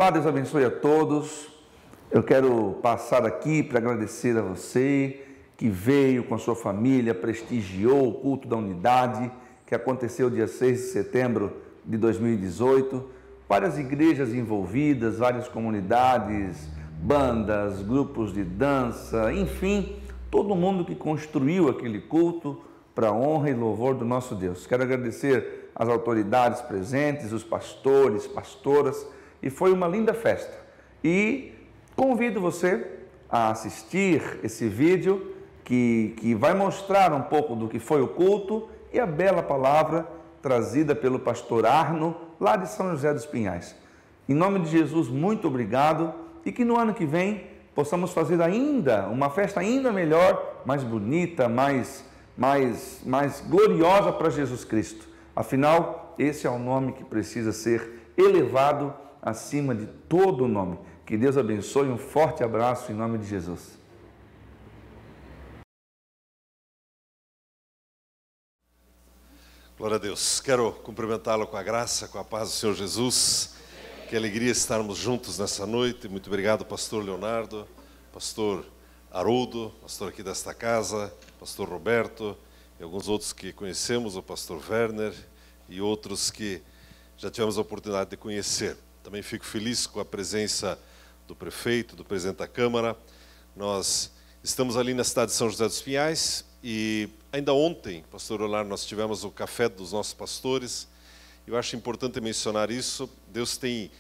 Olá, Deus abençoe a todos. Eu quero passar aqui para agradecer a você que veio com a sua família, prestigiou o culto da unidade que aconteceu dia 6 de setembro de 2018. Várias igrejas envolvidas, várias comunidades, bandas, grupos de dança, enfim, todo mundo que construiu aquele culto para a honra e louvor do nosso Deus. Quero agradecer às autoridades presentes, os pastores, pastoras, e foi uma linda festa. E convido você a assistir esse vídeo que vai mostrar um pouco do que foi o culto e a bela palavra trazida pelo pastor Arno, lá de São José dos Pinhais. Em nome de Jesus, muito obrigado, e que no ano que vem possamos fazer ainda uma festa ainda melhor, mais bonita, mais gloriosa para Jesus Cristo. Afinal, esse é o nome que precisa ser elevado acima de todo nome. Que Deus abençoe, um forte abraço em nome de Jesus. Glória a Deus. Quero cumprimentá-lo com a graça, com a paz do Senhor Jesus. Que alegria estarmos juntos nessa noite. Muito obrigado, pastor Leonardo, pastor Haroldo, pastor aqui desta casa, pastor Roberto e alguns outros que conhecemos, o pastor Werner e outros que já tivemos a oportunidade de conhecer. Também fico feliz com a presença do prefeito, do presidente da Câmara. Nós estamos ali na cidade de São José dos Pinhais e ainda ontem, pastor Leonardo, nós tivemos o café dos nossos pastores. Eu acho importante mencionar isso. Deus tem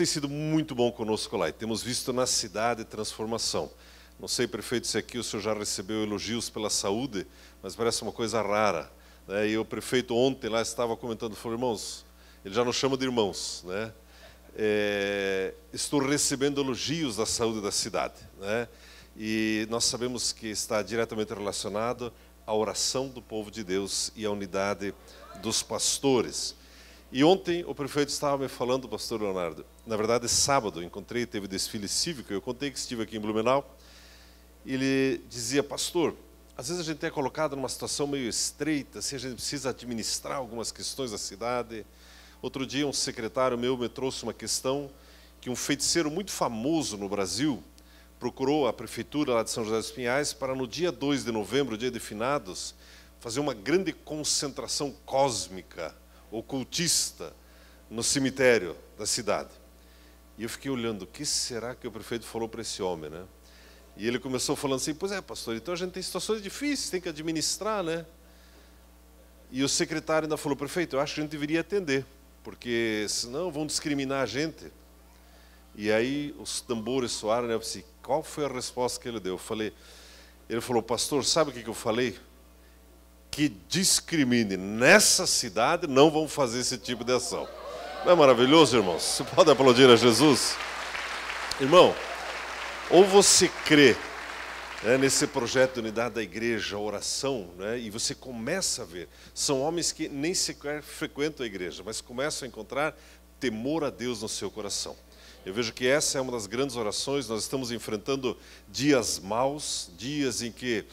sido muito bom conosco lá e temos visto na cidade transformação. Não sei, prefeito, se aqui o senhor já recebeu elogios pela saúde, mas parece uma coisa rara, né? E o prefeito ontem lá estava comentando, falou, irmãos, ele já nos chama de irmãos, né? Estou recebendo elogios da saúde da cidade, né? E nós sabemos que está diretamente relacionado à oração do povo de Deus e à unidade dos pastores. E ontem o prefeito estava me falando, pastor Leonardo, na verdade sábado eu encontrei, teve desfile cívico, eu contei que estive aqui em Blumenau, e ele dizia, pastor, às vezes a gente é colocado numa situação meio estreita, se a gente precisa administrar algumas questões da cidade. Outro dia um secretário meu me trouxe uma questão que um feiticeiro muito famoso no Brasil procurou a prefeitura lá de São José dos Pinhais para no dia 2 de novembro, dia de finados, fazer uma grande concentração cósmica, ocultista, no cemitério da cidade. E eu fiquei olhando, o que será que o prefeito falou para esse homem, né? E ele começou falando assim, pois é, pastor, então a gente tem situações difíceis, tem que administrar, né? E o secretário ainda falou, prefeito, eu acho que a gente deveria atender, porque senão vão discriminar a gente. E aí os tambores soaram, né? Eu disse, qual foi a resposta que ele deu? Ele falou, pastor, sabe o que eu falei? Que discrimine nessa cidade, não vão fazer esse tipo de ação. Não é maravilhoso, irmãos? Você pode aplaudir a Jesus? Irmão, ou você crê, né, nesse projeto de unidade da igreja, oração, né, e você começa a ver, são homens que nem sequer frequentam a igreja, mas começam a encontrar temor a Deus no seu coração. Eu vejo que essa é uma das grandes orações. Nós estamos enfrentando dias maus, dias em que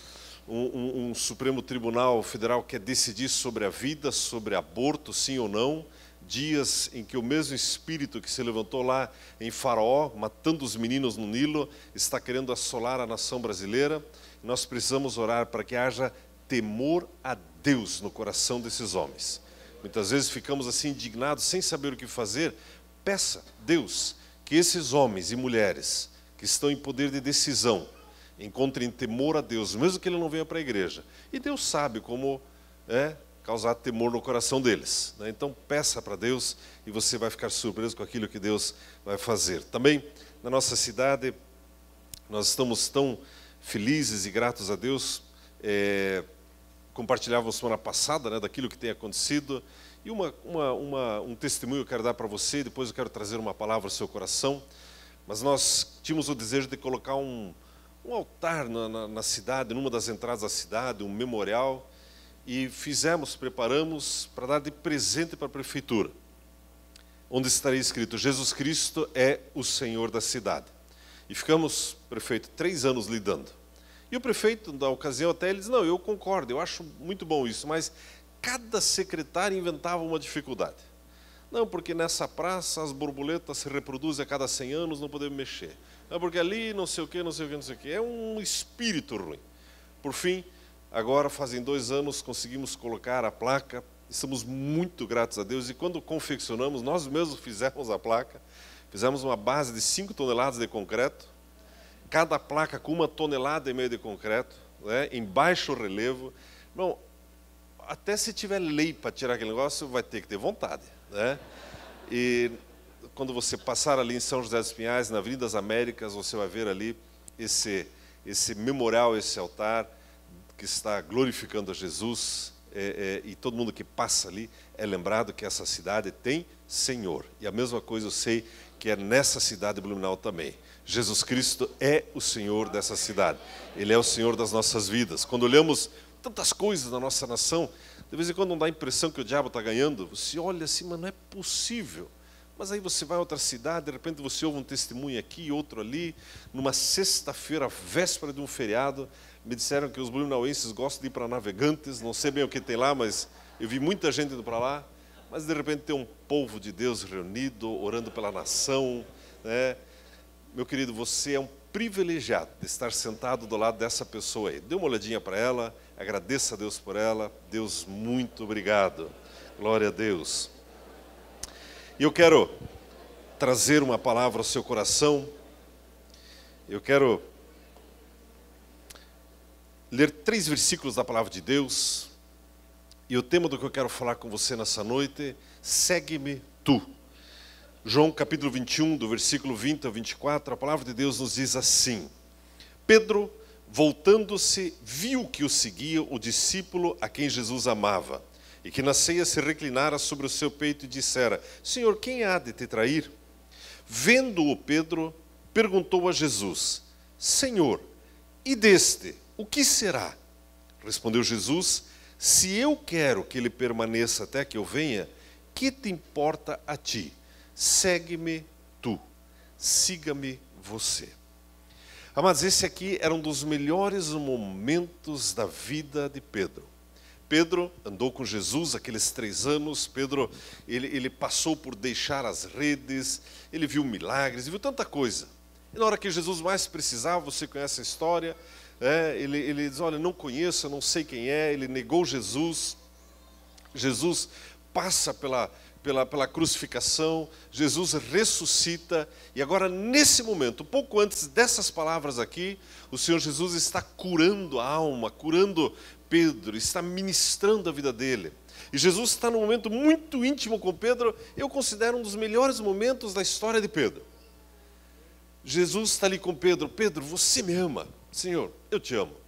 um Supremo Tribunal Federal quer decidir sobre a vida, sobre aborto, sim ou não. Dias em que o mesmo espírito que se levantou lá em Faraó, matando os meninos no Nilo, está querendo assolar a nação brasileira. Nós precisamos orar para que haja temor a Deus no coração desses homens. Muitas vezes ficamos assim indignados, sem saber o que fazer. Peça, Deus, que esses homens e mulheres que estão em poder de decisão encontrem temor a Deus, mesmo que ele não venha para a igreja. E Deus sabe como causar temor no coração deles, né? Então peça para Deus e você vai ficar surpreso com aquilo que Deus vai fazer. Também na nossa cidade nós estamos tão felizes e gratos a Deus. Compartilhávamos semana passada, né, daquilo que tem acontecido. E um testemunho eu quero dar para você, depois eu quero trazer uma palavra ao seu coração. Mas nós tínhamos o desejo de colocar um altar na cidade, numa das entradas da cidade, um memorial, e preparamos para dar de presente para a prefeitura, onde estaria escrito, Jesus Cristo é o Senhor da cidade. E ficamos, prefeito, 3 anos lidando. E o prefeito, da ocasião, até ele disse, não, eu concordo, eu acho muito bom isso, mas cada secretário inventava uma dificuldade. Não, porque nessa praça as borboletas se reproduzem a cada 100 anos, não podemos mexer. Não, porque ali não sei o que, não sei o que, não sei o que. É um espírito ruim. Por fim, agora fazem 2 anos, conseguimos colocar a placa. Estamos muito gratos a Deus. E quando confeccionamos, nós mesmos fizemos a placa. Fizemos uma base de 5 toneladas de concreto. Cada placa com 1,5 toneladas de concreto, né, em baixo relevo. Bom, até se tiver lei para tirar aquele negócio, vai ter que ter vontade, né? E quando você passar ali em São José dos Pinhais, na Avenida das Américas, você vai ver ali esse memorial, esse altar que está glorificando a Jesus, e todo mundo que passa ali é lembrado que essa cidade tem Senhor. E a mesma coisa eu sei que é nessa cidade de Blumenau também. Jesus Cristo é o Senhor dessa cidade. Ele é o Senhor das nossas vidas. Quando olhamos tantas coisas na nossa nação, de vez em quando não dá a impressão que o diabo está ganhando. Você olha assim, mas não é possível. Mas aí você vai a outra cidade, de repente você ouve um testemunho aqui, outro ali. Numa sexta-feira, véspera de um feriado, me disseram que os blumenauenses gostam de ir para Navegantes. Não sei bem o que tem lá, mas eu vi muita gente indo para lá. Mas de repente tem um povo de Deus reunido, orando pela nação, né? Meu querido, você é um privilegiado de estar sentado do lado dessa pessoa aí. Dê uma olhadinha para ela, agradeça a Deus por ela. Deus, muito obrigado. Glória a Deus. E eu quero trazer uma palavra ao seu coração. Eu quero ler 3 versículos da palavra de Deus. E o tema do que eu quero falar com você nessa noite, segue-me tu. João capítulo 21, do versículo 20 ao 24, a palavra de Deus nos diz assim: Pedro, voltando-se, viu que o seguia o discípulo a quem Jesus amava, e que na ceia se reclinara sobre o seu peito e dissera: Senhor, quem há de te trair? Vendo-o Pedro, perguntou a Jesus: Senhor, e deste, o que será? Respondeu Jesus: se eu quero que ele permaneça até que eu venha, que te importa a ti? Segue-me tu, siga-me você. Amados, esse aqui era um dos melhores momentos da vida de Pedro. Pedro andou com Jesus aqueles 3 anos. Pedro, ele passou por deixar as redes, ele viu milagres, viu tanta coisa. E na hora que Jesus mais precisava, você conhece a história, ele diz, olha, não conheço, não sei quem é, ele negou Jesus. Jesus passa pela crucificação, Jesus ressuscita, e agora nesse momento, pouco antes dessas palavras aqui, o Senhor Jesus está curando a alma, curando Pedro, está ministrando a vida dele. E Jesus está num momento muito íntimo com Pedro, eu considero um dos melhores momentos da história de Pedro. Jesus está ali com Pedro: Pedro, você me ama? Senhor, eu te amo.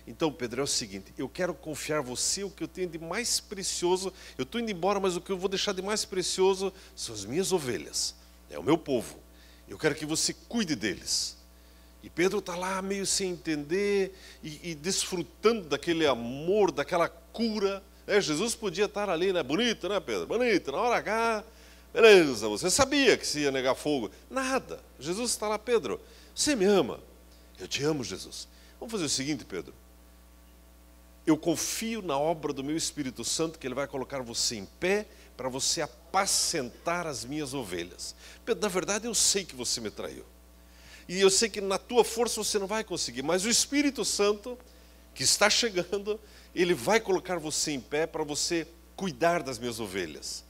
Então, Pedro, é o seguinte, eu quero confiar a você o que eu tenho de mais precioso. Eu estou indo embora, mas o que eu vou deixar de mais precioso são as minhas ovelhas, é o meu povo. Eu quero que você cuide deles. E Pedro está lá meio sem entender e desfrutando daquele amor, daquela cura. Jesus podia estar ali, né? Bonito, né, Pedro? Bonito, na hora H, beleza, você sabia que se ia negar fogo. Nada, Jesus está lá: Pedro, você me ama? Eu te amo, Jesus. Vamos fazer o seguinte, Pedro. Eu confio na obra do meu Espírito Santo, que Ele vai colocar você em pé para você apacentar as minhas ovelhas. Pedro, na verdade eu sei que você me traiu. E eu sei que na tua força você não vai conseguir, mas o Espírito Santo, que está chegando, Ele vai colocar você em pé para você cuidar das minhas ovelhas.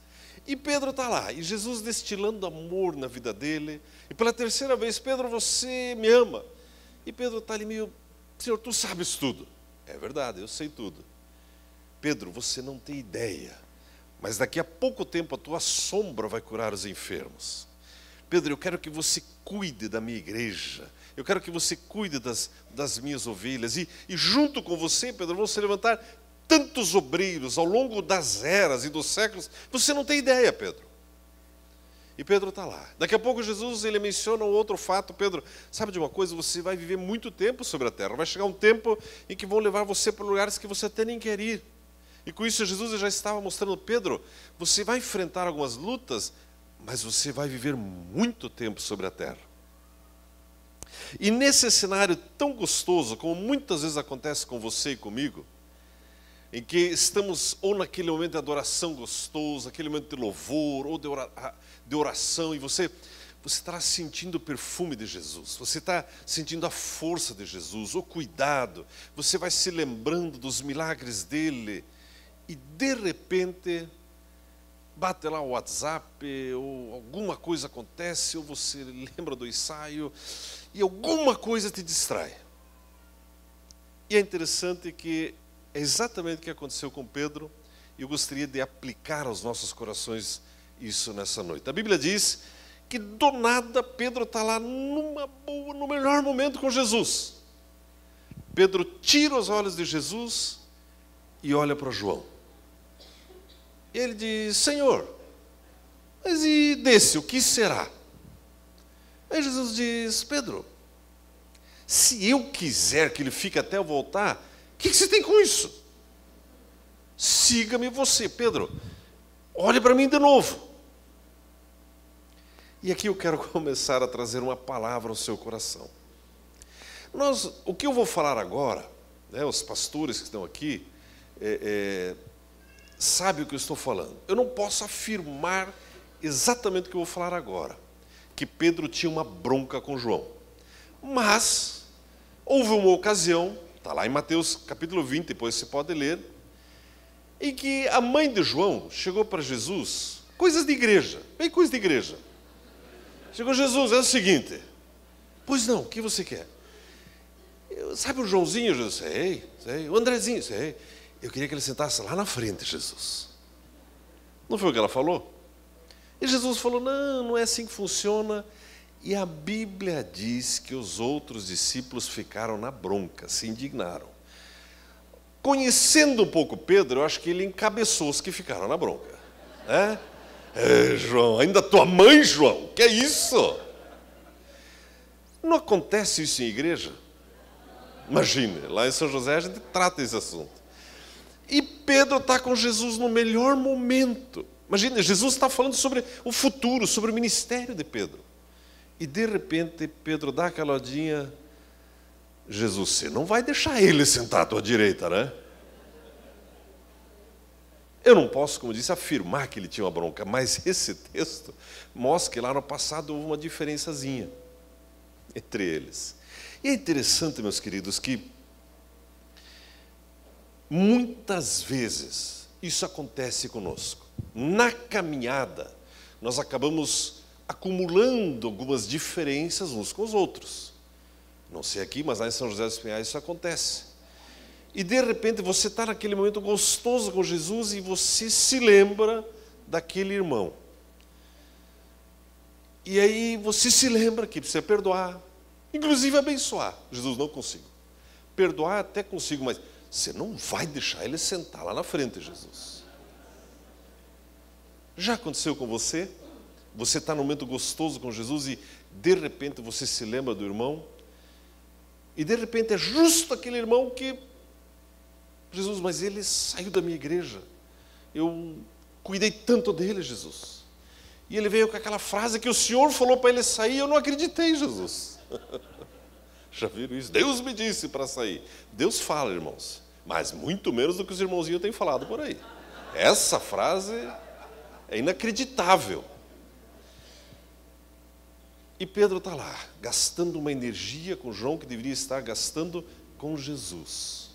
E Pedro está lá, e Jesus destilando amor na vida dele. E pela 3ª vez: Pedro, você me ama? E Pedro está ali meio: Senhor, tu sabes tudo. É verdade, eu sei tudo. Pedro, você não tem ideia, mas daqui a pouco tempo a tua sombra vai curar os enfermos. Pedro, eu quero que você cuide da minha igreja, eu quero que você cuide das minhas ovelhas, e junto com você, Pedro, vão se levantar tantos obreiros ao longo das eras e dos séculos, você não tem ideia, Pedro. E Pedro está lá. Daqui a pouco Jesus ele menciona um outro fato: Pedro, sabe de uma coisa? Você vai viver muito tempo sobre a terra. Vai chegar um tempo em que vão levar você para lugares que você até nem quer ir. E com isso Jesus já estava mostrando: Pedro, você vai enfrentar algumas lutas, mas você vai viver muito tempo sobre a terra. E nesse cenário tão gostoso, como muitas vezes acontece com você e comigo, em que estamos ou naquele momento de adoração gostoso, aquele momento de louvor, ou de oração, e você está sentindo o perfume de Jesus, você está sentindo a força de Jesus, o cuidado, você vai se lembrando dos milagres dele, e de repente bate lá o WhatsApp, ou alguma coisa acontece, ou você lembra do ensaio, e alguma coisa te distrai. E é interessante que é exatamente o que aconteceu com Pedro, e eu gostaria de aplicar aos nossos corações isso nessa noite. A Bíblia diz que do nada Pedro está lá no melhor momento com Jesus. Pedro tira os olhos de Jesus e olha para João. Ele diz: Senhor, mas e desse, o que será? Aí Jesus diz: Pedro, se eu quiser que ele fique até eu voltar, o que você tem com isso? Siga-me você. Pedro, olhe para mim de novo. E aqui eu quero começar a trazer uma palavra ao seu coração. O que eu vou falar agora, né, os pastores que estão aqui, sabem o que eu estou falando. Eu não posso afirmar exatamente o que eu vou falar agora, que Pedro tinha uma bronca com João. Mas houve uma ocasião, está lá em Mateus capítulo 20, depois você pode ler, em que a mãe de João chegou para Jesus, coisas de igreja, bem coisa de igreja. Chegou: Jesus, é o seguinte. Pois não, o que você quer? Sabe o Joãozinho? Jesus, sei. O Andrezinho, sei. Eu queria que ele sentasse lá na frente, Jesus. Não foi o que ela falou? E Jesus falou: não é assim que funciona. E a Bíblia diz que os outros discípulos ficaram na bronca, se indignaram. Conhecendo um pouco Pedro, eu acho que ele encabeçou os que ficaram na bronca. João, ainda tua mãe, João, que é isso? Não acontece isso em igreja? Imagine, lá em São José a gente trata esse assunto. E Pedro está com Jesus no melhor momento. Imagina, Jesus está falando sobre o futuro, sobre o ministério de Pedro. E de repente Pedro dá aquela olhadinha: Jesus, você não vai deixar ele sentar à tua direita, né? Eu não posso, como disse, afirmar que ele tinha uma bronca, mas esse texto mostra que lá no passado houve uma diferençazinha entre eles. E é interessante, meus queridos, que muitas vezes isso acontece conosco. Na caminhada, nós acabamos acumulando algumas diferenças uns com os outros. Não sei aqui, mas lá em São José dos Pinhais isso acontece. E de repente você está naquele momento gostoso com Jesus e você se lembra daquele irmão. E aí você se lembra que precisa perdoar, inclusive abençoar. Jesus, não consigo. Perdoar até consigo, mas você não vai deixar ele sentar lá na frente, Jesus. Já aconteceu com você? Você está num momento gostoso com Jesus e de repente você se lembra do irmão. E de repente é justo aquele irmão que... Jesus, mas ele saiu da minha igreja. Eu cuidei tanto dele, Jesus. E ele veio com aquela frase que o Senhor falou para ele sair, eu não acreditei, Jesus. Já viram isso? Deus me disse para sair. Deus fala, irmãos, mas muito menos do que os irmãozinhos têm falado por aí. Essa frase é inacreditável. E Pedro está lá, gastando uma energia com João que deveria estar gastando com Jesus.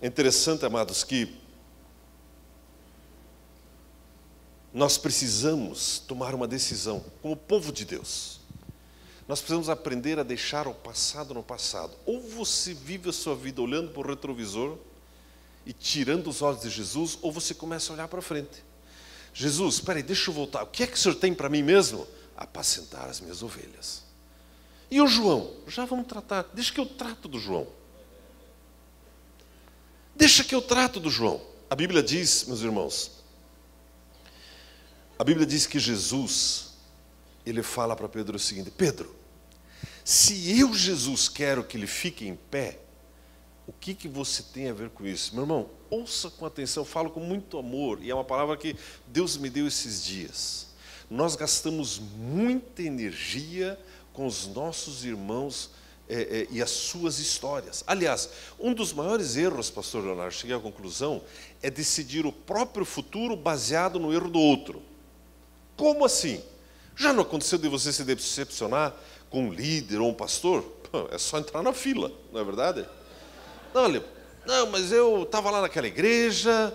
É interessante, amados, que nós precisamos tomar uma decisão, como povo de Deus. Nós precisamos aprender a deixar o passado no passado. Ou você vive a sua vida olhando para o retrovisor e tirando os olhos de Jesus, ou você começa a olhar para frente. Jesus, espera aí, deixa eu voltar. O que é que o Senhor tem para mim mesmo? Apacentar as minhas ovelhas. E o João? Já vamos tratar. Deixa que eu trato do João. Deixa que eu trato do João. A Bíblia diz, meus irmãos, a Bíblia diz que Jesus, ele fala para Pedro o seguinte: Pedro, se eu, Jesus, quero que ele fique em pé, o que você tem a ver com isso? Meu irmão, ouça com atenção, falo com muito amor, e é uma palavra que Deus me deu esses dias. Nós gastamos muita energia com os nossos irmãos e as suas histórias. Aliás, um dos maiores erros, pastor Leonardo, cheguei à conclusão, é decidir o próprio futuro baseado no erro do outro. Como assim? Já não aconteceu de você se decepcionar com um líder ou um pastor? Pô, é só entrar na fila, não é verdade? Não, mas eu estava lá naquela igreja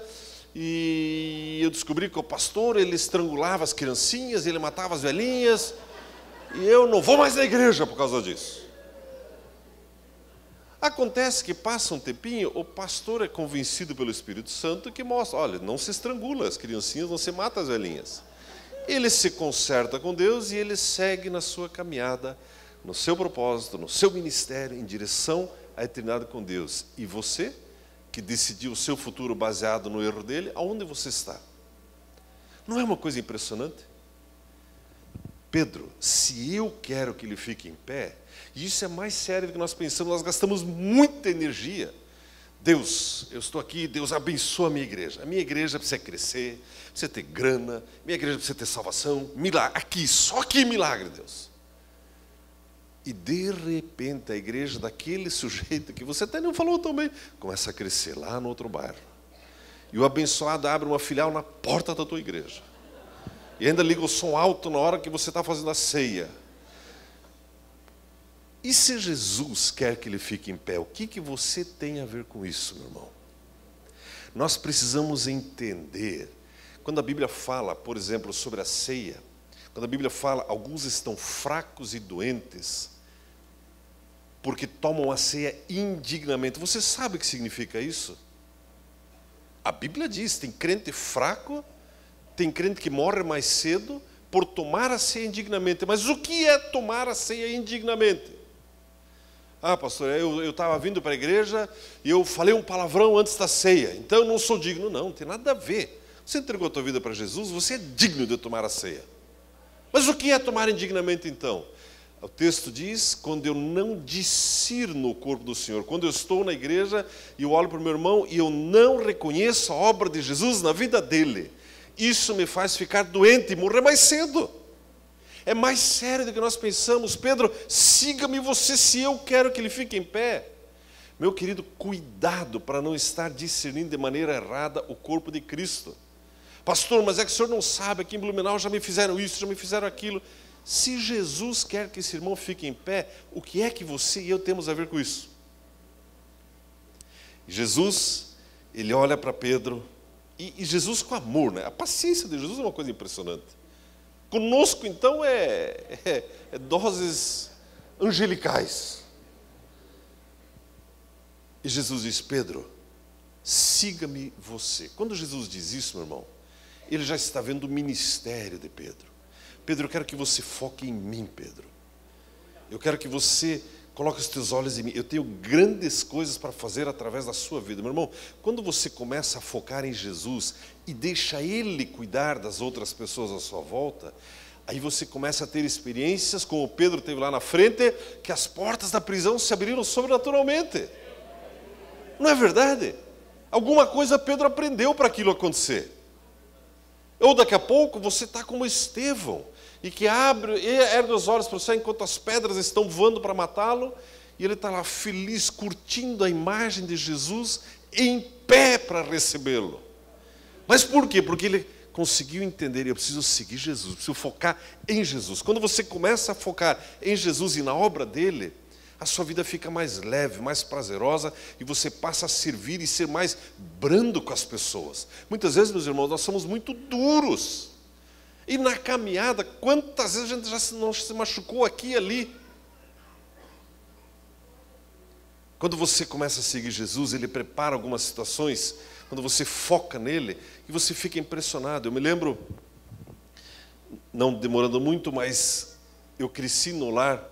e eu descobri que o pastor, ele estrangulava as criancinhas, ele matava as velhinhas, e eu não vou mais na igreja por causa disso. Acontece que passa um tempinho, o pastor é convencido pelo Espírito Santo que mostra, olha, não se estrangula as criancinhas, não se mata as velhinhas. Ele se conserta com Deus e ele segue na sua caminhada, no seu propósito, no seu ministério, em direção à eternidade com Deus. E você, que decidiu o seu futuro baseado no erro dele, aonde você está? Não é uma coisa impressionante? Pedro, se eu quero que ele fique em pé, e isso é mais sério do que nós pensamos, nós gastamos muita energia. Deus, eu estou aqui, Deus abençoa a minha igreja. A minha igreja precisa crescer, precisa ter grana, minha igreja precisa ter salvação, milagre, aqui, só aqui milagre, Deus. E de repente a igreja daquele sujeito que você até não falou também, começa a crescer lá no outro bairro. E o abençoado abre uma filial na porta da tua igreja. E ainda liga o som alto na hora que você está fazendo a ceia. E se Jesus quer que ele fique em pé, o que você tem a ver com isso, meu irmão? Nós precisamos entender, quando a Bíblia fala, por exemplo, sobre a ceia, quando a Bíblia fala, alguns estão fracos e doentes, porque tomam a ceia indignamente. Você sabe o que significa isso? A Bíblia diz, tem crente fraco, tem crente que morre mais cedo por tomar a ceia indignamente. Mas o que é tomar a ceia indignamente? Ah, pastor, eu estava vindo para a igreja e eu falei um palavrão antes da ceia, então eu não sou digno. Não tem nada a ver. Você entregou a tua vida para Jesus, você é digno de tomar a ceia. Mas o que é tomar indignamente então? O texto diz, quando eu não discerno o corpo do Senhor, quando eu estou na igreja e eu olho para o meu irmão e eu não reconheço a obra de Jesus na vida dele, isso me faz ficar doente e morrer mais cedo. É mais sério do que nós pensamos. Pedro, siga-me você se eu quero que ele fique em pé. Meu querido, cuidado para não estar discernindo de maneira errada o corpo de Cristo. Pastor, mas é que o senhor não sabe, aqui em Blumenau já me fizeram isso, já me fizeram aquilo. Se Jesus quer que esse irmão fique em pé, o que é que você e eu temos a ver com isso? Jesus, ele olha para Pedro, e Jesus com amor, né? A paciência de Jesus é uma coisa impressionante. Conosco, então, é doses angelicais. E Jesus diz, Pedro, siga-me você. Quando Jesus diz isso, meu irmão, ele já está vendo o ministério de Pedro. Pedro, eu quero que você foque em mim, Pedro. Eu quero que você coloque os teus olhos em mim. Eu tenho grandes coisas para fazer através da sua vida. Meu irmão, quando você começa a focar em Jesus e deixa Ele cuidar das outras pessoas à sua volta, aí você começa a ter experiências, como Pedro teve lá na frente, que as portas da prisão se abriram sobrenaturalmente. Não é verdade? Alguma coisa Pedro aprendeu para aquilo acontecer. Ou daqui a pouco você está como Estevão, e que ergue os olhos para o céu enquanto as pedras estão voando para matá-lo, e ele está lá feliz, curtindo a imagem de Jesus, em pé para recebê-lo. Mas por quê? Porque ele conseguiu entender, eu preciso seguir Jesus, preciso focar em Jesus. Quando você começa a focar em Jesus e na obra dele, a sua vida fica mais leve, mais prazerosa, e você passa a servir e ser mais brando com as pessoas. Muitas vezes, meus irmãos, nós somos muito duros. E na caminhada, quantas vezes a gente já não se machucou aqui e ali? Quando você começa a seguir Jesus, ele prepara algumas situações, quando você foca nele, e você fica impressionado. Eu me lembro, não demorando muito, mas eu cresci no lar.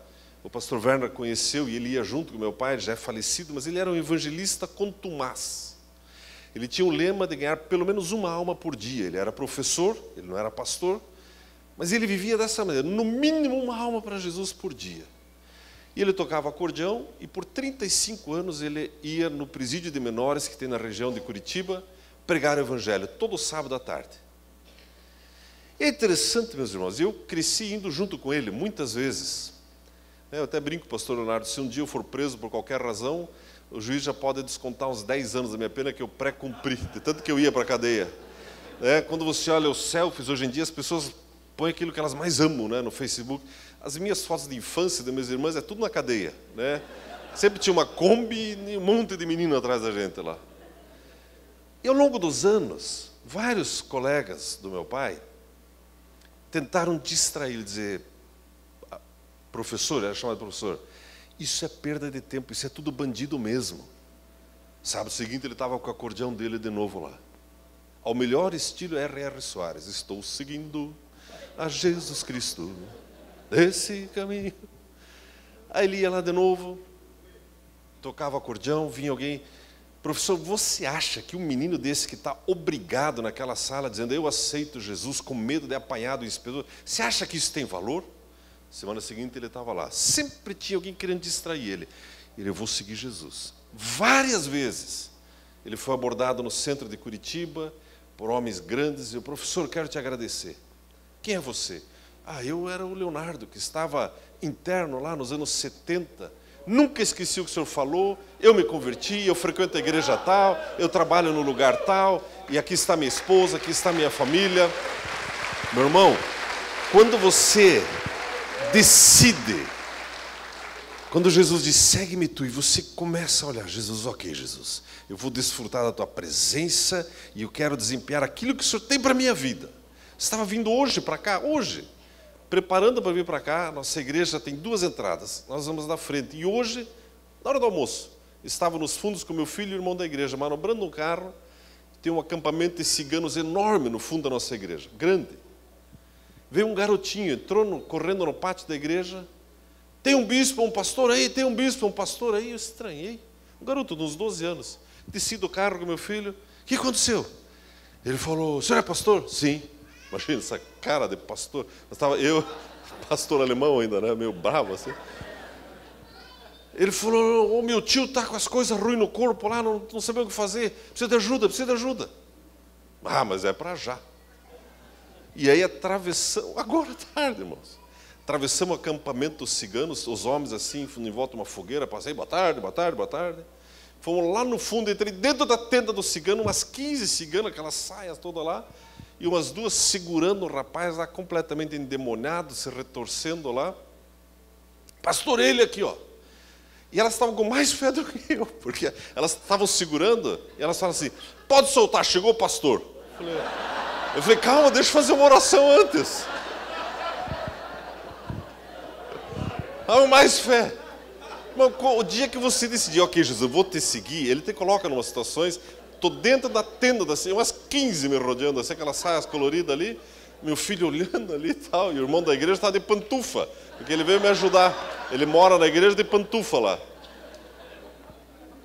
O pastor Werner conheceu e ele ia junto com meu pai, ele já é falecido, mas ele era um evangelista contumaz. Ele tinha o lema de ganhar pelo menos uma alma por dia. Ele era professor, ele não era pastor, mas ele vivia dessa maneira, no mínimo uma alma para Jesus por dia. E ele tocava acordeão e por 35 anos ele ia no presídio de menores que tem na região de Curitiba, pregar o evangelho, todo sábado à tarde. É interessante, meus irmãos, eu cresci indo junto com ele muitas vezes. Eu até brinco, pastor Leonardo, se um dia eu for preso por qualquer razão, o juiz já pode descontar uns 10 anos da minha pena que eu pré-cumpri, de tanto que eu ia para a cadeia. Quando você olha os selfies, hoje em dia as pessoas põem aquilo que elas mais amam, né, no Facebook. As minhas fotos de infância das minhas irmãs é tudo na cadeia, né? Sempre tinha uma Kombi e um monte de menino atrás da gente lá. E ao longo dos anos, vários colegas do meu pai tentaram distrair, dizer, professor, era chamado de professor, isso é perda de tempo, isso é tudo bandido mesmo. Sábado seguinte ele estava com o acordeão dele de novo lá. Ao melhor estilo R.R. Soares, estou seguindo a Jesus Cristo, esse caminho. Aí ele ia lá de novo, tocava acordeão, vinha alguém, professor, você acha que um menino desse que está obrigado naquela sala, dizendo, eu aceito Jesus, com medo de apanhar do inspetor, você acha que isso tem valor? Semana seguinte ele estava lá, sempre tinha alguém querendo distrair ele. Eu vou seguir Jesus. Várias vezes ele foi abordado no centro de Curitiba, por homens grandes, e o professor, quero te agradecer. Quem é você? Eu era o Leonardo, que estava interno lá nos anos 70, nunca esqueci o que o senhor falou, eu me converti, eu frequento a igreja tal, eu trabalho no lugar tal, e aqui está minha esposa, aqui está minha família. Meu irmão, quando você decide, quando Jesus diz, segue-me tu, e você começa a olhar, Jesus, ok, Jesus, eu vou desfrutar da tua presença e eu quero desempenhar aquilo que o Senhor tem para a minha vida. Você estava vindo hoje para cá, hoje, preparando para vir para cá, nossa igreja tem 2 entradas, nós vamos na frente, e hoje, na hora do almoço, estava nos fundos com meu filho e o irmão da igreja, manobrando um carro, tem um acampamento de ciganos enorme no fundo da nossa igreja, grande. Veio um garotinho, entrou correndo no pátio da igreja, tem um bispo, um pastor aí, tem um bispo, um pastor aí. Eu estranhei. Um garoto de uns 12 anos. Desci do carro com meu filho. O que aconteceu? Ele falou, o senhor é pastor? Sim. Imagina essa cara de pastor. Estava eu, pastor alemão ainda, né? Meio bravo assim. Ele falou, meu tio está com as coisas ruins no corpo lá, não sabe o que fazer. Precisa de ajuda, precisa de ajuda. Mas é para já. E aí atravessamos, agora à tarde, irmãos. Atravessamos o acampamento dos ciganos, os homens assim, em volta de uma fogueira, passei, boa tarde, boa tarde, boa tarde. Fomos lá no fundo, entrei dentro da tenda do cigano, umas 15 ciganas, aquelas saias todas lá, e umas 2 segurando o rapaz lá, completamente endemoniado, se retorcendo lá. Pastor, ele aqui, ó. E elas estavam com mais fé do que eu, porque elas estavam segurando, e elas falaram assim, pode soltar, chegou o pastor. Eu falei, calma, deixa eu fazer uma oração antes. Mais fé. O dia que você decidir, ok, Jesus, eu vou te seguir, ele te coloca em umas situações, estou dentro da tenda, assim, umas 15 me rodeando, assim, aquelas saias coloridas ali, meu filho olhando ali e tal, e o irmão da igreja está de pantufa, porque ele veio me ajudar, ele mora na igreja de pantufa lá.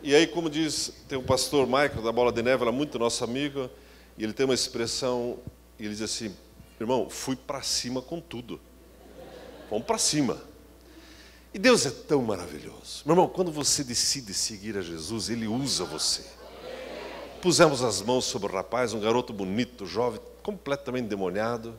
E aí, como diz, tem o pastor Michael da Bola de Neve, ele é muito nosso amigo, e ele tem uma expressão, e ele diz assim, irmão, fui para cima com tudo, vamos para cima. E Deus é tão maravilhoso. Meu irmão, quando você decide seguir a Jesus, Ele usa você. Pusemos as mãos sobre o rapaz, um garoto bonito, jovem, completamente endemoniado.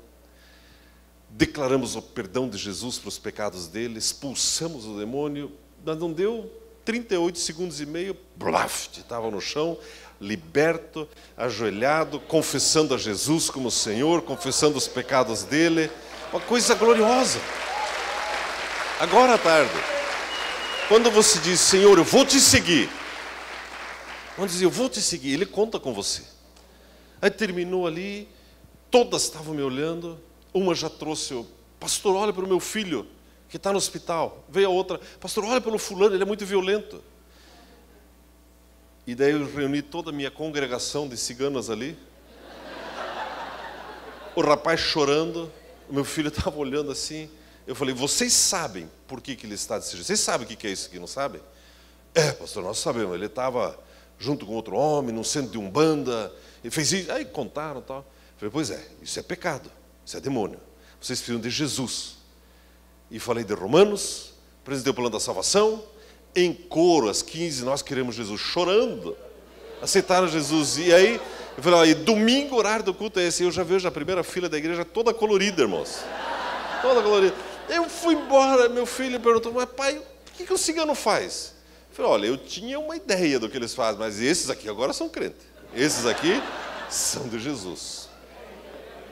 Declaramos o perdão de Jesus para os pecados dele, expulsamos o demônio. Não deu 38 segundos e meio, blaft, estava no chão, liberto, ajoelhado, confessando a Jesus como Senhor, confessando os pecados dele. Uma coisa gloriosa. Agora à tarde, quando você diz, Senhor, eu vou te seguir. Quando diz, eu vou te seguir, Ele conta com você. Aí terminou ali, todas estavam me olhando. Uma já trouxe o pastor, olha para o meu filho, que está no hospital. Veio a outra, pastor, olha pelo fulano, ele é muito violento. E daí eu reuni toda a minha congregação de ciganas ali. O rapaz chorando, o meu filho estava olhando assim. Eu falei, vocês sabem por que ele está desse jeito? Vocês sabem o que é isso aqui, não sabem? Pastor, nós sabemos. Ele estava junto com outro homem, num centro de umbanda, e fez isso. Aí contaram e tal. Eu falei, pois é, isso é pecado, isso é demônio. Vocês precisam de Jesus. E falei de Romanos, apresentei o plano da salvação, em coro, às 15, nós queremos Jesus, chorando. Aceitaram Jesus. E aí, eu falei, e domingo, horário do culto é esse. Eu já vejo a primeira fila da igreja toda colorida, irmãos. Toda colorida. Eu fui embora, meu filho perguntou, mas pai, o que o cigano faz? Eu falei, olha, eu tinha uma ideia do que eles fazem, mas esses aqui agora são crentes. Esses aqui são de Jesus.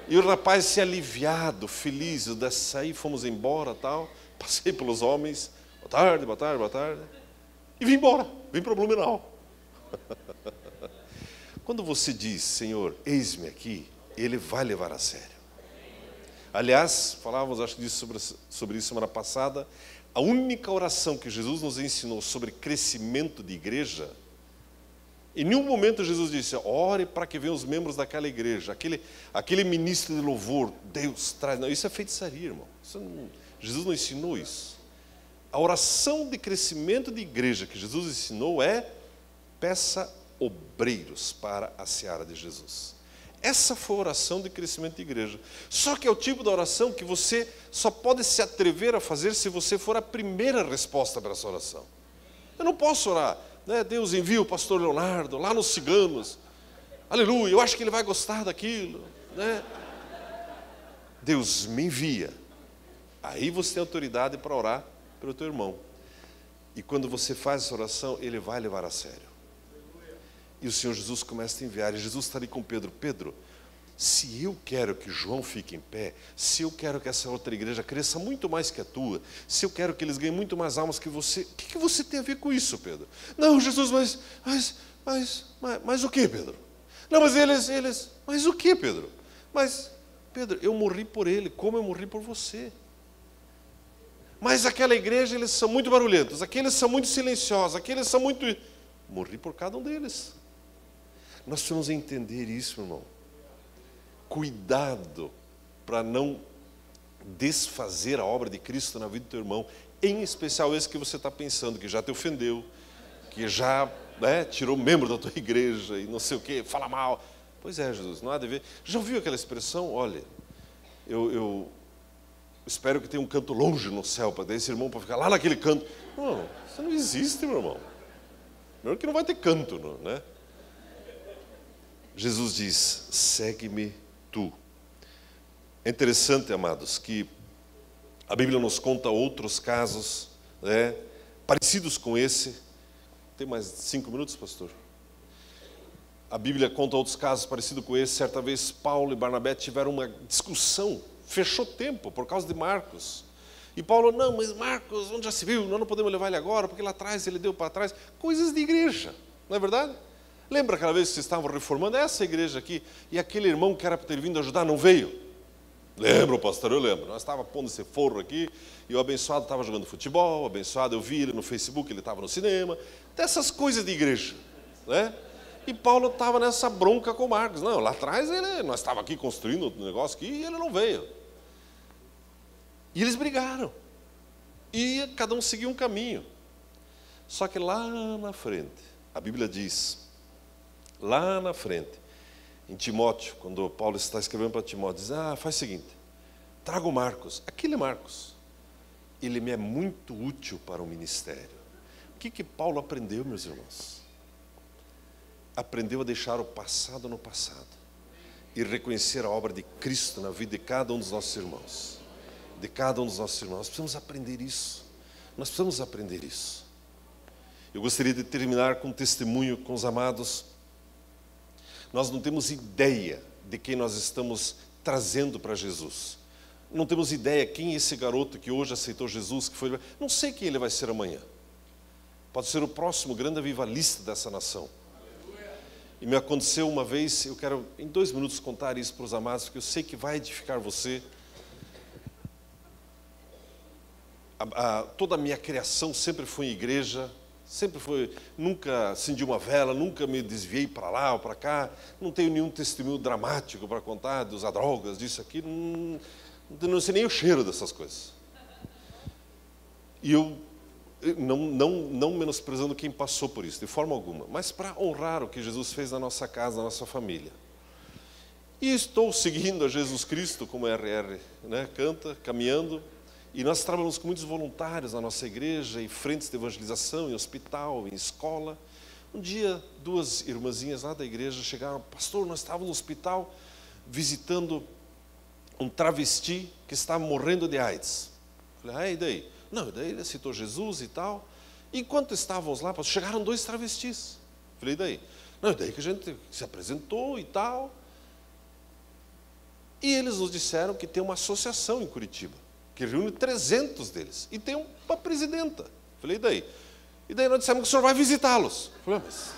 E o rapaz se aliviado, feliz, eu saí, fomos embora, tal. Passei pelos homens, boa tarde, boa tarde, boa tarde. E vim embora, vim para Blumenau. Quando você diz, Senhor, eis-me aqui, Ele vai levar a sério. Aliás, falávamos, acho que sobre isso semana passada, a única oração que Jesus nos ensinou sobre crescimento de igreja, em nenhum momento Jesus disse, ore para que venham os membros daquela igreja, aquele ministro de louvor, Deus traz. Não, isso é feitiçaria, irmão. Jesus não ensinou isso. A oração de crescimento de igreja que Jesus ensinou é, peça obreiros para a seara de Jesus. Essa foi a oração de crescimento de igreja. Só que é o tipo de oração que você só pode se atrever a fazer se você for a primeira resposta para essa oração. Eu não posso orar, né? Deus envia o pastor Leonardo lá nos ciganos. Aleluia, eu acho que ele vai gostar daquilo, né? Deus me envia. Aí você tem autoridade para orar pelo teu irmão. E quando você faz essa oração, ele vai levar a sério. E o Senhor Jesus começa a enviar. E Jesus está ali com Pedro. Pedro, se eu quero que João fique em pé, se eu quero que essa outra igreja cresça muito mais que a tua, se eu quero que eles ganhem muito mais almas que você, o que você tem a ver com isso, Pedro? Não, Jesus, mas o que, Pedro? Não, mas mas o que, Pedro? Mas, Pedro, eu morri por ele, como eu morri por você. Mas aquela igreja, eles são muito barulhentos, aqueles são muito silenciosos, aqueles são muito... Morri por cada um deles. Nós precisamos entender isso, irmão. Cuidado para não desfazer a obra de Cristo na vida do teu irmão, em especial esse que você está pensando, que já te ofendeu, que já tirou membro da tua igreja e não sei o quê, fala mal. Pois é, Jesus, não há de ver. Já ouviu aquela expressão? Olha, eu espero que tenha um canto longe no céu, para esse irmão para ficar lá naquele canto. Não, isso não existe, meu irmão. Primeiro que não vai ter canto, né? Jesus diz, segue-me tu. É interessante, amados, que a Bíblia nos conta outros casos, né, parecidos com esse. Tem mais 5 minutos, pastor? A Bíblia conta outros casos parecidos com esse. Certa vez, Paulo e Barnabé tiveram uma discussão, fechou tempo por causa de Marcos. E Paulo, não, mas Marcos, onde já se viu? Nós não podemos levar ele agora, porque lá atrás ele deu para trás. Coisas de igreja, não é verdade? Lembra aquela vez que vocês estavam reformando essa igreja aqui, e aquele irmão que era para ter vindo ajudar não veio? Lembro, pastor, eu lembro. Nós estávamos pondo esse forro aqui, e o abençoado estava jogando futebol, o abençoado, eu vi ele no Facebook, ele estava no cinema. Dessas coisas de igreja, né? E Paulo estava nessa bronca com Marcos. Não, lá atrás nós estávamos aqui construindo um negócio aqui, e ele não veio. E eles brigaram. E cada um seguiu um caminho. Só que lá na frente, a Bíblia diz, lá na frente, em Timóteo, quando Paulo está escrevendo para Timóteo, diz, faz o seguinte, traga o Marcos, aquele Marcos, ele me é muito útil para o ministério. O que Paulo aprendeu, meus irmãos? Aprendeu a deixar o passado no passado e reconhecer a obra de Cristo na vida de cada um dos nossos irmãos. De cada um dos nossos irmãos. Nós precisamos aprender isso. Nós precisamos aprender isso. Eu gostaria de terminar com um testemunho com os amados. Nós não temos ideia de quem nós estamos trazendo para Jesus. Não temos ideia quem é esse garoto que hoje aceitou Jesus, que foi... Não sei quem ele vai ser amanhã. Pode ser o próximo grande avivalista dessa nação. E me aconteceu uma vez, eu quero em 2 minutos contar isso para os amados, porque eu sei que vai edificar você. Toda a minha criação sempre foi em igreja, nunca acendi uma vela, nunca me desviei para lá ou para cá, não tenho nenhum testemunho dramático para contar de usar drogas, disso aqui, não sei nem o cheiro dessas coisas. E eu não menosprezando quem passou por isso, de forma alguma, mas para honrar o que Jesus fez na nossa casa, na nossa família. E estou seguindo a Jesus Cristo, como a RR, né, canta, caminhando. E nós trabalhamos com muitos voluntários na nossa igreja, em frentes de evangelização, em hospital, em escola. Um dia, 2 irmãzinhas lá da igreja chegaram, pastor, nós estávamos no hospital visitando um travesti que estava morrendo de AIDS. Falei, e daí? Não, e daí ele citou Jesus e tal. Enquanto estávamos lá, chegaram 2 travestis. Falei, e daí? Não, e daí que a gente se apresentou e tal. E eles nos disseram que tem uma associação em Curitiba, que reúne 300 deles. E tem uma presidenta. Falei, e daí? E daí nós dissemos que o senhor vai visitá-los. Falei, mas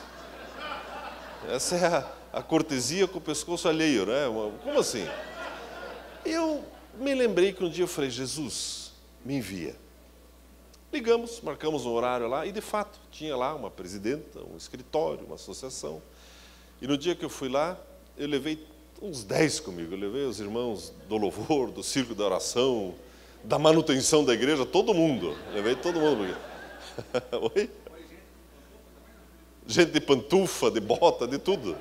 essa é a cortesia com o pescoço alheio, né? Como assim? Eu me lembrei que um dia eu falei, Jesus, me envia. Ligamos, marcamos um horário lá, e de fato, tinha lá uma presidenta, um escritório, uma associação. E no dia que eu fui lá, eu levei uns 10 comigo. Eu levei os irmãos do louvor, do circo da oração, da manutenção da igreja, todo mundo. Levei todo mundo. Oi? Gente de pantufa, de bota, de tudo.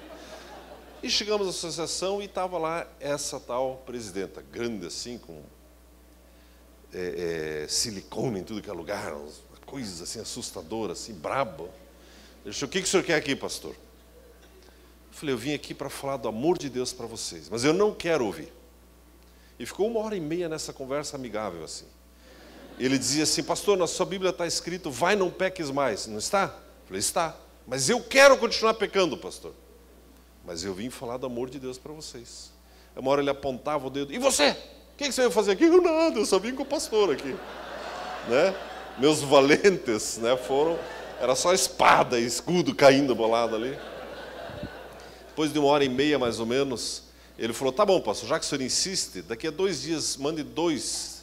E chegamos à associação e estava lá essa tal presidenta, grande assim, com silicone em tudo que é lugar, uma coisa assim assustadora, assim, braba. Ele disse, o que o senhor quer aqui, pastor? Eu falei, eu vim aqui para falar do amor de Deus para vocês, mas eu não quero ouvir. E ficou 1h30 nessa conversa amigável assim. Ele dizia assim, pastor, na sua Bíblia está escrito, vai, não peques mais, não está? Eu falei, está, mas eu quero continuar pecando, pastor. Mas eu vim falar do amor de Deus para vocês. Uma hora ele apontava o dedo, e você? O que você veio fazer aqui? Eu nada, eu só vim com o pastor aqui. Né? Meus valentes, né, era só espada e escudo caindo bolado ali. Depois de 1h30 mais ou menos, ele falou, tá bom, pastor, já que o senhor insiste, daqui a 2 dias mande 2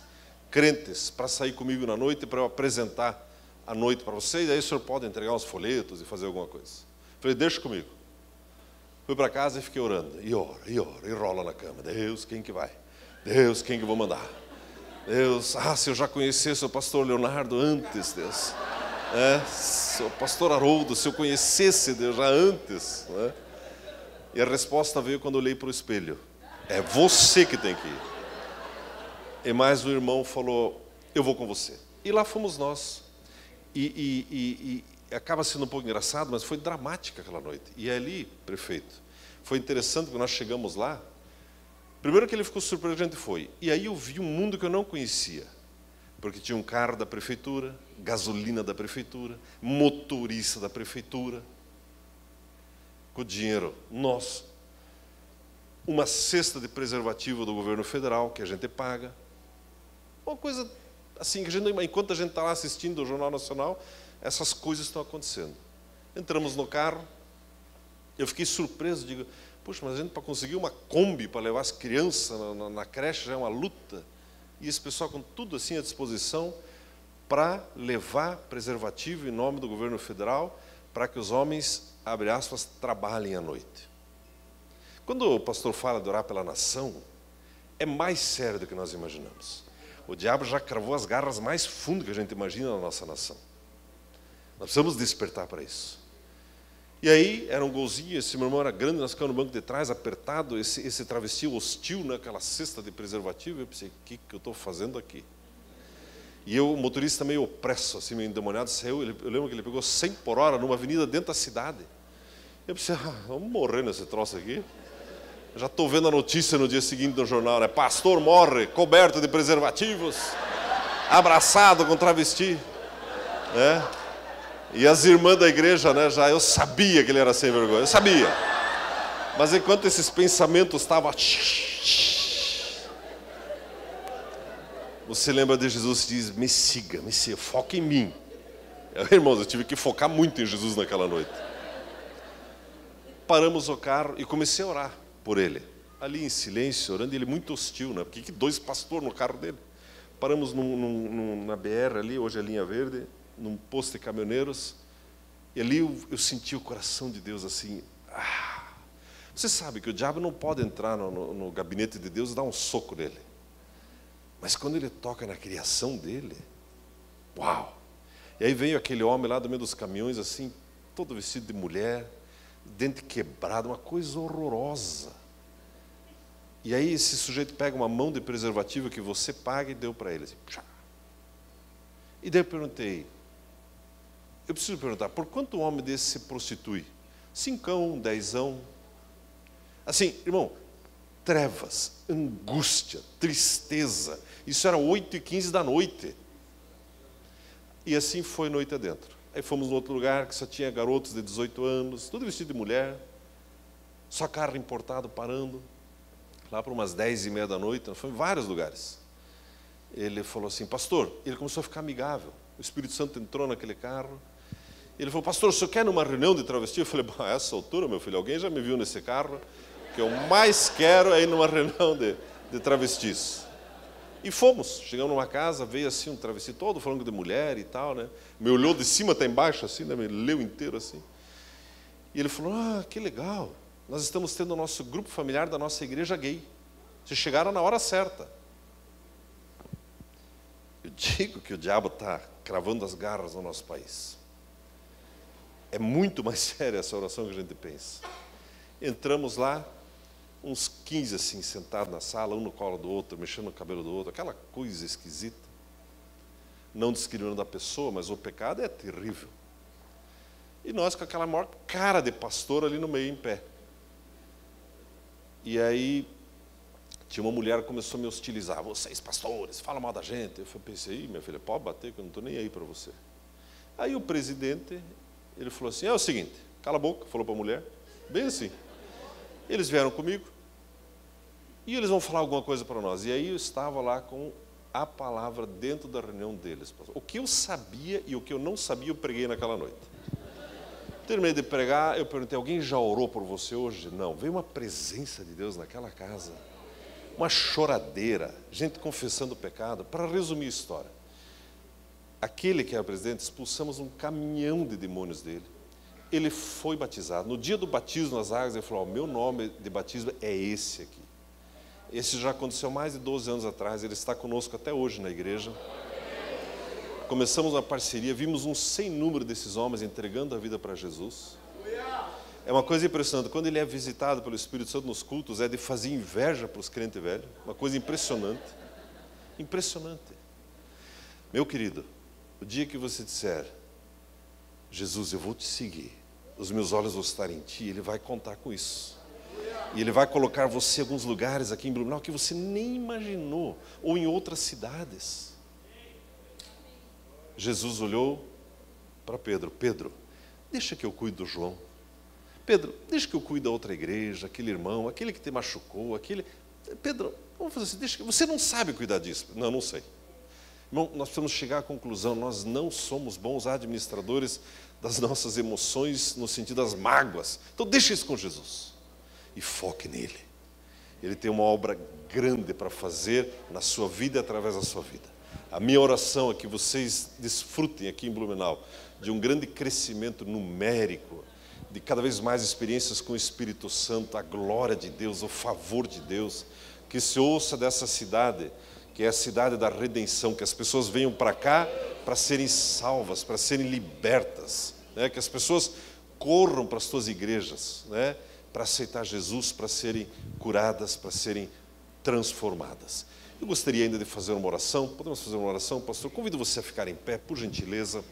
crentes para sair comigo na noite para eu apresentar a noite para vocês, aí o senhor pode entregar uns folhetos e fazer alguma coisa. Eu falei, deixa comigo. Fui para casa e fiquei orando, e rola na cama. Deus, quem que vai? Deus, quem que eu vou mandar? Deus, se eu já conhecesse o pastor Leonardo antes, Deus. O pastor Haroldo, se eu conhecesse Deus já antes. Né? E a resposta veio quando eu olhei para o espelho. É você que tem que ir. E mais um irmão falou, eu vou com você. E lá fomos nós. E acaba sendo um pouco engraçado, mas foi dramática aquela noite. E ali, prefeito, foi interessante que nós chegamos lá. Primeiro que ele ficou surpreso, a gente foi. E aí eu vi um mundo que eu não conhecia. Porque tinha um carro da prefeitura, gasolina da prefeitura, motorista da prefeitura, com dinheiro nosso. Uma cesta de preservativo do governo federal, que a gente paga. Uma coisa assim, que enquanto a gente está lá assistindo o Jornal Nacional, essas coisas estão acontecendo. Entramos no carro, eu fiquei surpreso, digo, puxa, mas a gente para conseguir uma Kombi para levar as crianças na creche já é uma luta. E esse pessoal com tudo assim à disposição para levar preservativo em nome do governo federal para que os homens, abre aspas, trabalhem à noite. Quando o pastor fala de orar pela nação, é mais sério do que nós imaginamos. O diabo já cravou as garras mais fundo que a gente imagina na nossa nação. Nós precisamos despertar para isso. E aí, era um golzinho, esse meu irmão era grande, nós ficamos no banco de trás, apertado, esse travesti hostil, né, aquela cesta de preservativo, eu pensei, o que eu estou fazendo aqui? E o motorista meio opresso, assim, meio endemoniado, saiu, eu lembro que ele pegou 100 por hora numa avenida dentro da cidade. Eu pensei, vamos morrer nesse troço aqui. Já estou vendo a notícia no dia seguinte no jornal, né? Pastor morre, coberto de preservativos, abraçado com travesti. Né? E as irmãs da igreja, né, eu sabia que ele era sem vergonha, eu sabia. Mas enquanto esses pensamentos estavam... Você lembra de Jesus que diz, me siga, foca em mim. Irmãos, eu tive que focar muito em Jesus naquela noite. Paramos o carro e comecei a orar por ele. Ali em silêncio, orando, e ele muito hostil, né? Porque 2 pastores no carro dele. Paramos na BR ali, hoje é linha verde, num posto de caminhoneiros, e ali eu senti o coração de Deus assim. Você sabe que o diabo não pode entrar no gabinete de Deus e dar um soco nele. Mas quando ele toca na criação dele, uau! E aí veio aquele homem lá do meio dos caminhões, assim, todo vestido de mulher, dente quebrado, uma coisa horrorosa. E aí esse sujeito pega uma mão de preservativo que você paga e deu para ele. Assim, e daí eu perguntei, eu preciso perguntar, por quanto um homem desse se prostitui? 5, 10? Assim, irmão, trevas, angústia, tristeza. Isso era 8h15 da noite. E assim foi noite adentro. Aí fomos em outro lugar que só tinha garotos de 18 anos, tudo vestido de mulher, só carro importado parando, lá para umas 10h30 da noite. Nós fomos em vários lugares. Ele falou assim, pastor, ele começou a ficar amigável. O Espírito Santo entrou naquele carro. Ele falou, pastor, o senhor quer ir numa reunião de travesti? Eu falei, bom, a essa altura, meu filho, alguém já me viu nesse carro? O que eu mais quero é ir numa reunião de travestis. E fomos, chegamos numa casa, veio assim um travesti todo falando de mulher e tal, né? Me olhou de cima até embaixo, assim, né? Me leu inteiro assim. E ele falou, que legal, nós estamos tendo o nosso grupo familiar da nossa igreja gay. Vocês chegaram na hora certa. Eu digo que o diabo está cravando as garras no nosso país. É muito mais séria essa oração que a gente pensa. Entramos lá, uns 15 assim, sentados na sala, um no colo do outro, mexendo no cabelo do outro, aquela coisa esquisita. Não discriminando a pessoa, mas o pecado é terrível. E nós com aquela maior cara de pastor ali no meio, em pé. E aí, tinha uma mulher que começou a me hostilizar. Vocês, pastores, falam mal da gente. Eu pensei, minha filha, pode bater, que eu não estou nem aí para você. Aí o presidente, ele falou assim, é o seguinte, cala a boca, falou para a mulher, bem assim. Eles vieram comigo e eles vão falar alguma coisa para nós. E aí eu estava lá com a palavra dentro da reunião deles. O que eu sabia e o que eu não sabia, eu preguei naquela noite. Terminei de pregar, eu perguntei, alguém já orou por você hoje? Não, veio uma presença de Deus naquela casa. Uma choradeira, gente confessando o pecado. Para resumir a história, aquele que era presidente, expulsamos um caminhão de demônios dele. Ele foi batizado. No dia do batismo nas águas, ele falou, meu nome de batismo é esse aqui. Esse já aconteceu mais de 12 anos atrás, ele está conosco até hoje na igreja. Começamos uma parceria, vimos um sem número desses homens entregando a vida para Jesus. É uma coisa impressionante, quando ele é visitado pelo Espírito Santo nos cultos, é de fazer inveja para os crentes velhos, uma coisa impressionante. Impressionante. Meu querido, o dia que você disser, Jesus, eu vou te seguir, os meus olhos vão estar em ti, ele vai contar com isso. E ele vai colocar você em alguns lugares aqui em Blumenau que você nem imaginou, ou em outras cidades. Jesus olhou para Pedro, Pedro, deixa que eu cuide do João. Pedro, deixa que eu cuide da outra igreja, aquele irmão, aquele que te machucou, aquele... Pedro, vamos fazer assim, deixa que... Você não sabe cuidar disso. Não, não sei. Irmão, nós precisamos chegar à conclusão, nós não somos bons administradores das nossas emoções no sentido das mágoas. Então deixa isso com Jesus e foque nele. Ele tem uma obra grande para fazer na sua vida e através da sua vida. A minha oração é que vocês desfrutem aqui em Blumenau de um grande crescimento numérico, de cada vez mais experiências com o Espírito Santo, a glória de Deus, o favor de Deus, que se ouça dessa cidade, que é a cidade da redenção, que as pessoas venham para cá para serem salvas, para serem libertas, né? Que as pessoas corram para as suas igrejas, né? Para aceitar Jesus, para serem curadas, para serem transformadas. Eu gostaria ainda de fazer uma oração. Podemos fazer uma oração, pastor? Convido você a ficar em pé, por gentileza.